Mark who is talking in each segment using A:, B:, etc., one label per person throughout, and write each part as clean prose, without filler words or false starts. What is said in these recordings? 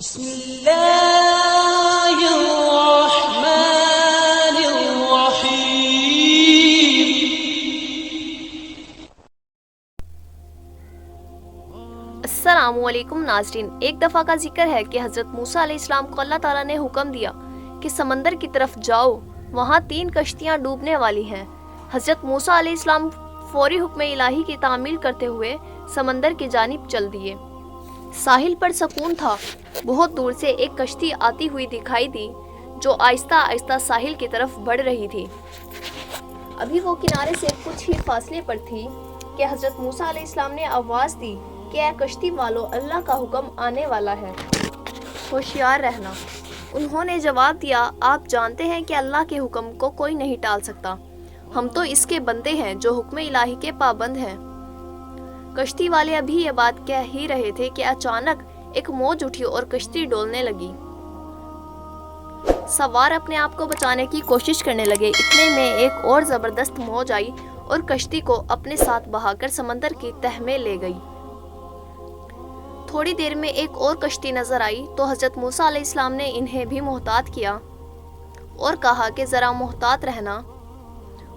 A: بسم اللہ الرحمن الرحیم۔
B: السلام علیکم ناظرین، ایک دفعہ کا ذکر ہے کہ حضرت موسیٰ علیہ السلام کو اللہ تعالیٰ نے حکم دیا کہ سمندر کی طرف جاؤ، وہاں 3 کشتیاں ڈوبنے والی ہیں۔ حضرت موسیٰ علیہ السلام فوری حکم الہی کی تعمیل کرتے ہوئے سمندر کی جانب چل دیے۔ ساحل پر سکون تھا۔ بہت دور سے ایک کشتی آتی ہوئی دکھائی دی جو آہستہ آہستہ ساحل کی طرف بڑھ رہی تھی۔ ابھی وہ کنارے سے کچھ ہی فاصلے پر تھی کہ حضرت موسیٰ علیہ السلام نے آواز دی کہ اے کشتی والو، اللہ کا حکم آنے والا ہے، ہوشیار رہنا۔ انہوں نے جواب دیا، آپ جانتے ہیں کہ اللہ کے حکم کو کوئی نہیں ٹال سکتا، ہم تو اس کے بندے ہیں جو حکم الہی کے پابند ہیں۔ کشتی والے ابھی یہ بات کہہ ہی رہے تھے کہ اچانک ایک موج اٹھی اور کشتی ڈولنے لگی۔ سوار اپنے آپ کو بچانے کی کوشش کرنے لگے، اتنے میں ایک اور زبردست موج آئی اور کشتی کو اپنے ساتھ بہا کر سمندر کی تہ میں لے گئی۔ تھوڑی دیر میں ایک اور کشتی نظر آئی تو حضرت موسیٰ علیہ السلام نے انہیں بھی محتاط کیا اور کہا کہ ذرا محتاط رہنا۔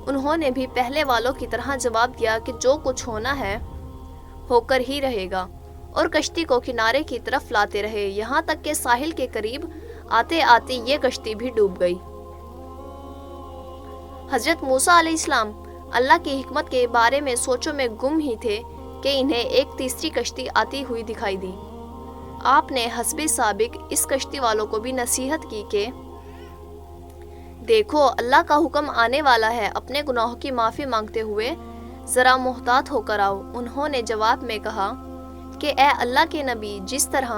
B: انہوں نے بھی پہلے والوں کی طرح جواب دیا کہ جو کچھ ہونا ہے ہو کر ہی رہے گا، اور کشتی کو کنارے کی طرف لاتے رہے، یہاں تک کہ ساحل کے قریب آتے آتے یہ کشتی بھی ڈوب گئی۔ حضرت موسیٰ علیہ السلام اللہ کی حکمت کے بارے میں سوچوں میں گم ہی تھے کہ انہیں ایک تیسری کشتی آتی ہوئی دکھائی دی۔ آپ نے حسب سابق اس کشتی والوں کو بھی نصیحت کی کہ دیکھو، اللہ کا حکم آنے والا ہے، اپنے گناہوں کی معافی مانگتے ہوئے ذرا محتاط ہو کر آؤ۔ انہوں نے جواب میں کہا کہ اے اللہ کے نبی، جس طرح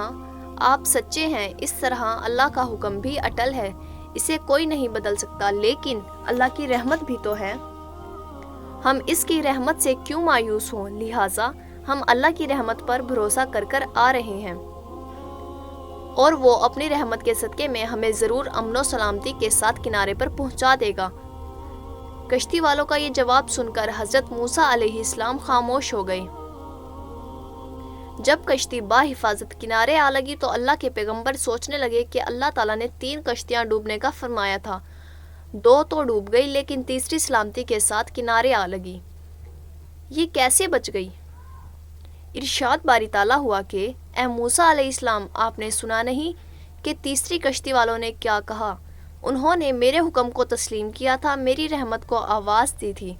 B: آپ سچے ہیں اس طرح اللہ کا حکم بھی اٹل ہے، اسے کوئی نہیں بدل سکتا، لیکن اللہ کی رحمت بھی تو ہے، ہم اس کی رحمت سے کیوں مایوس ہوں؟ لہٰذا ہم اللہ کی رحمت پر بھروسہ کر کر آ رہے ہیں، اور وہ اپنی رحمت کے صدقے میں ہمیں ضرور امن و سلامتی کے ساتھ کنارے پر پہنچا دے گا۔ کشتی والوں کا یہ جواب سن کر حضرت موسیٰ علیہ السلام خاموش ہو گئے۔ جب کشتی بحفاظت کنارے آ لگی تو اللہ کے پیغمبر سوچنے لگے کہ اللہ تعالیٰ نے 3 کشتیاں ڈوبنے کا فرمایا تھا، 2 تو ڈوب گئی لیکن تیسری سلامتی کے ساتھ کنارے آ لگی، یہ کیسے بچ گئی؟ ارشاد باری تعالیٰ ہوا کہ اے موسیٰ علیہ السلام، آپ نے سنا نہیں کہ تیسری کشتی والوں نے کیا کہا؟ انہوں نے میرے حکم کو تسلیم کیا تھا، میری رحمت کو آواز دی تھی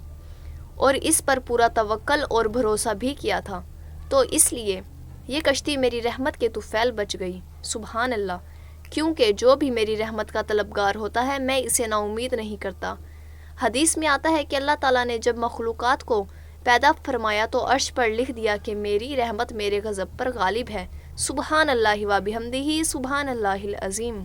B: اور اس پر پورا توکل اور بھروسہ بھی کیا تھا، تو اس لیے یہ کشتی میری رحمت کے طفیل بچ گئی۔ سبحان اللہ، کیونکہ جو بھی میری رحمت کا طلبگار ہوتا ہے میں اسے نا امید نہیں کرتا۔ حدیث میں آتا ہے کہ اللہ تعالیٰ نے جب مخلوقات کو پیدا فرمایا تو عرش پر لکھ دیا کہ میری رحمت میرے غضب پر غالب ہے۔ سبحان اللہ و بحمدہ، سبحان اللہ العظیم۔